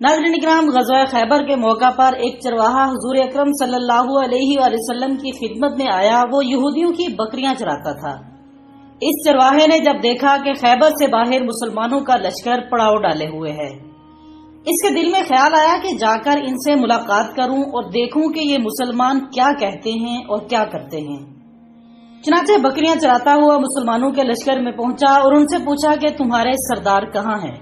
नाज़रीन इकराम, ग़ज़वा खैबर के मौका पर एक चरवाहा हुज़ूर अकरम सल्लल्लाहु अलैहि वसल्लम की खिदमत में आया। वो यहूदियों की बकरियां चराता था। इस चरवाहे ने जब देखा कि खैबर से बाहर मुसलमानों का लश्कर पड़ाव डाले हुए है, इसके दिल में ख्याल आया कि जाकर इनसे मुलाकात करूं और देखूं कि ये मुसलमान क्या कहते हैं और क्या करते हैं। चुनाचे बकरियां चराता हुआ मुसलमानों के लश्कर में पहुंचा और उनसे पूछा कि तुम्हारे सरदार कहाँ हैं।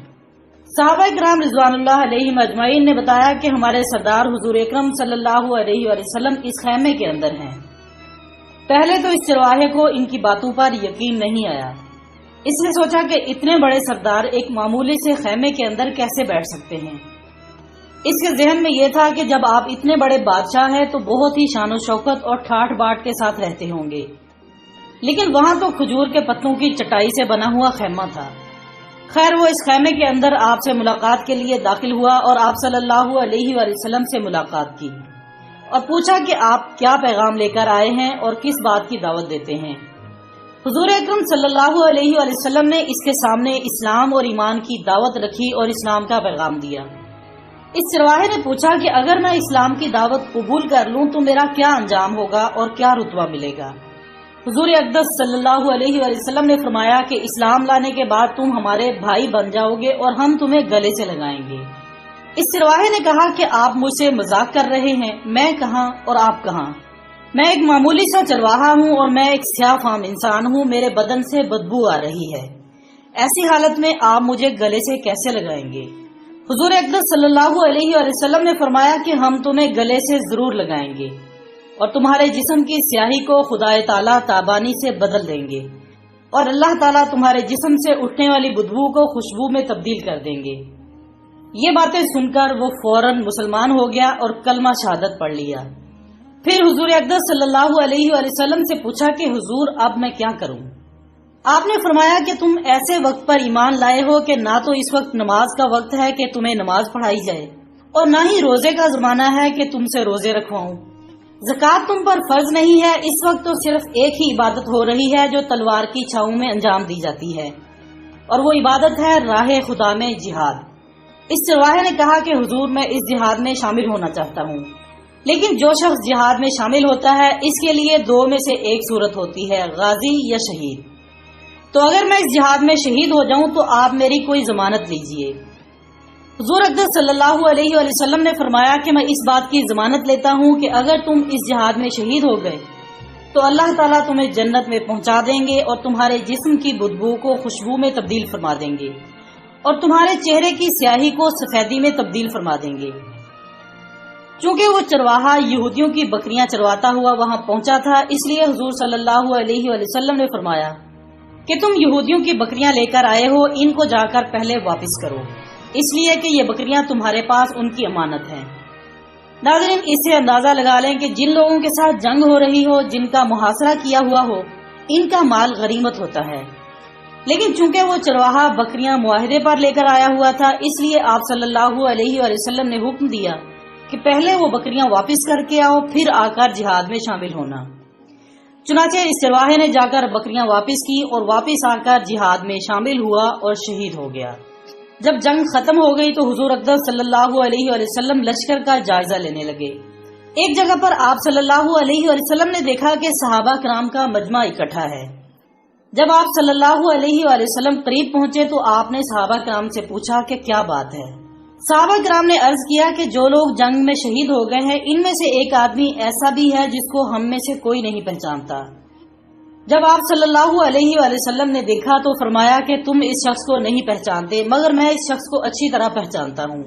सहाबा-ए-किराम रिज़वानुल्लाह अलैहिम अजमाइन ने बताया कि हमारे सरदार हुज़ूर अकरम सल्लल्लाहु अलैहि वसल्लम इस खैमे के अंदर हैं। पहले तो इस चरवाहे को इनकी बातों पर यकीन नहीं आया। इसने सोचा कि इतने बड़े सरदार एक मामूली से खैमे के अंदर कैसे बैठ सकते हैं। इसके जहन में यह था कि जब आप इतने बड़े बादशाह हैं तो बहुत ही शान शौकत और ठाठ बाट के साथ रहते होंगे, लेकिन वहां तो खजूर के पत्तों की चटाई से बना हुआ खैमा था। खैर, वो इस खैमे के अंदर आपसे मुलाकात के लिए दाखिल हुआ और आप सल्लल्लाहु अलैहि वसल्लम से मुलाकात की और पूछा कि आप क्या पैगाम लेकर आए हैं और किस बात की दावत देते हैं। हुजूर अकरम सल्लल्लाहु अलैहि वसल्लम ने इसके सामने इस्लाम और ईमान की दावत रखी और इस्लाम का पैगाम दिया। इस चरवाहे ने पूछा कि अगर मैं इस्लाम की दावत कबूल कर लूं तो मेरा क्या अंजाम होगा और क्या रुतबा मिलेगा। हुजूर अक़दस सल्लल्लाहु अलैहि वसल्लम ने फरमाया कि इस्लाम लाने के बाद तुम हमारे भाई बन जाओगे और हम तुम्हें गले से लगाएंगे। इस चरवाहे ने कहा कि आप मुझसे मजाक कर रहे हैं, मैं कहाँ और आप कहाँ। मैं एक मामूली सा चरवाहा हूँ और मैं एक स्याफाम इंसान हूँ, मेरे बदन से बदबू आ रही है। ऐसी हालत में आप मुझे गले से कैसे लगाएंगे। हुजूर अक़दस सल्लल्लाहु अलैहि वसल्लम ने फरमाया कि हम तुम्हें गले से जरूर लगाएंगे और तुम्हारे जिस्म की स्याही को खुदाए ताला ताबानी से बदल देंगे और अल्लाह ताला तुम्हारे जिस्म से उठने वाली बदबू को खुशबू में तब्दील कर देंगे। ये बातें सुनकर वो फौरन मुसलमान हो गया और कलमा शहादत पढ़ लिया। फिर हुजूर अक़दस सल्लल्लाहु अलैहि वसल्लम से पूछा कि हुजूर अब मैं क्या करूं। आपने फरमाया कि तुम ऐसे वक्त पर ईमान लाए हो कि ना तो इस वक्त नमाज का वक्त है कि तुम्हें नमाज पढ़ाई जाए और ना ही रोजे का जमाना है कि तुमसे रोजे रखवाऊं। ज़कात तुम पर फर्ज नहीं है। इस वक्त तो सिर्फ एक ही इबादत हो रही है जो तलवार की छाऊ में अंजाम दी जाती है और वो इबादत है राह खुदा में जिहाद। इस चरवाहे ने कहा कि हुजूर मैं इस जिहाद में शामिल होना चाहता हूँ, लेकिन जो शख्स जिहाद में शामिल होता है इसके लिए दो में से एक सूरत होती है, गाजी या शहीद। तो अगर मैं इस जिहाद में शहीद हो जाऊं तो आप मेरी कोई जमानत लीजिए। हुजूर अक़दस सल्लल्लाहु अलैहि वसल्लम ने फरमाया कि मैं इस बात की जमानत लेता हूँ कि अगर तुम इस जिहाद में शहीद हो गए तो अल्लाह ताला तुम्हें जन्नत में पहुंचा देंगे और तुम्हारे जिस्म की बदबू को खुशबू में तब्दील फरमा देंगे और तुम्हारे चेहरे की स्याही को सफेदी में तब्दील फरमा देंगे। चूंकि वो चरवाहा यहूदियों की बकरियां चरवाता हुआ वहां पहुंचा था, इसलिए हुजूर सल्लल्लाहु अलैहि वसल्लम ने फरमाया कि तुम यहूदियों की बकरियां लेकर आए हो, इनको जाकर पहले वापस करो, इसलिए कि ये बकरियां तुम्हारे पास उनकी अमानत हैं। नाज़रीन, इससे अंदाजा लगा लें कि जिन लोगों के साथ जंग हो रही हो, जिनका मुहासरा किया हुआ हो, इनका माल गनीमत होता है। लेकिन चूंकि वो चरवाहा बकरियां मुआहदे पर लेकर आया हुआ था, इसलिए आप सल्लल्लाहु अलैहि वसल्लम ने हुक्म दिया कि पहले वो बकरियां वापस करके आओ, फिर आकर जिहाद में शामिल होना। चुनाचे इस चरवाहे ने जाकर बकरियां वापस की और वापस आकर जिहाद में शामिल हुआ और शहीद हो गया। जब जंग खत्म हो गई तो हुजूर अक़दस सल्लल्लाहु अलैहि वसल्लम लश्कर का जायजा लेने लगे। एक जगह पर आप सल्लल्लाहु अलैहि वसल्लम ने देखा कि सहाबा किराम का मजमा इकट्ठा है। जब आप सल्लल्लाहु अलैहि वसल्लम करीब पहुंचे तो आपने सहाबा किराम से पूछा कि क्या बात है। सहाबा किराम ने अर्ज किया कि जो लोग जंग में शहीद हो गए हैं, इनमें से एक आदमी ऐसा भी है जिसको हम में से कोई नहीं पहचानता। जब आप सल्लल्लाहु अलैहि वसल्लम ने देखा तो फरमाया कि तुम इस शख्स को नहीं पहचानते, मगर मैं इस शख्स को अच्छी तरह पहचानता हूँ।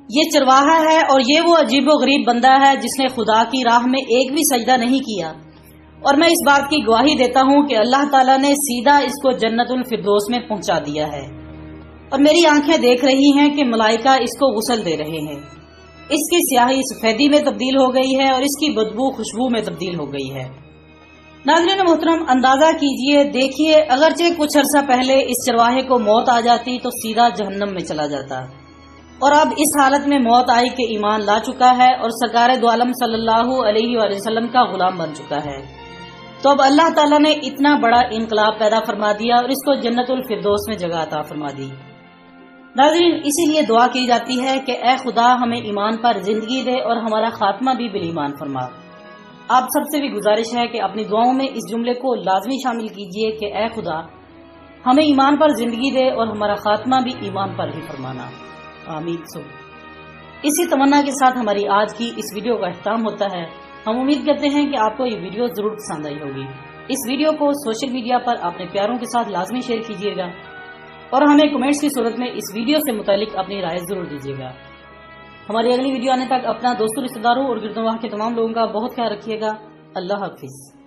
ये चरवाहा है और ये वो अजीबो गरीब बंदा है जिसने खुदा की राह में एक भी सजदा नहीं किया, और मैं इस बात की गवाही देता हूँ कि अल्लाह ताला ने सीधा इसको जन्नतुल फिरदौस में पहुंचा दिया है और मेरी आंखें देख रही हैं कि मलाइका इसको गुस्ल दे रहे हैं। इसकी स्याही सफेदी में तब्दील हो गई है और इसकी बदबू खुशबू में तब्दील हो गई है। नाज़रीन मोहतरम, अंदाजा कीजिए, देखिए, अगरचे कुछ अरसा पहले इस चरवाहे को मौत आ जाती तो सीधा जहन्नम में चला जाता, और अब इस हालत में मौत आई कि ईमान ला चुका है और सरकार दो आलम सल्लल्लाहु अलैहि वसल्लम का गुलाम बन चुका है। तो अब अल्लाह ताला ने इतना बड़ा इनकलाब पैदा फरमा दिया और इसको जन्नतुल फिरदौस में जगह अता फरमा दी। ناظرین، اسی لیے دعا کی جاتی ہے کہ اے خدا ہمیں ایمان پر زندگی دے اور ہمارا خاتمہ بھی بالایمان فرما۔ آپ سب سے بھی گزارش ہے کہ اپنی دعاؤں میں اس جملے کو لازمی شامل کیجئے کہ اے خدا ہمیں ایمان پر زندگی دے اور ہمارا خاتمہ بھی ایمان پر ہی فرمانا، آمین۔ اسی تمنا کے ساتھ ہماری آج کی اس ویڈیو کا اختتام ہوتا ہے۔ ہم امید کرتے ہیں کہ آپ کو یہ ویڈیو ضرور پسند آئی ہوگی۔ اس ویڈیو کو سوشل میڈیا پر اپنے پیاروں کے ساتھ لازمی شیئر کیجیے گا اور ہمیں کمنٹس کی صورت میں اس ویڈیو سے متعلق اپنی رائے ضرور دیجیے گا۔ ہماری اگلی ویڈیو آنے تک اپنا دوستوں، رشتہ داروں اور گرد و نواح کے تمام لوگوں کا بہت خیال رکھیے گا۔ اللہ حافظ۔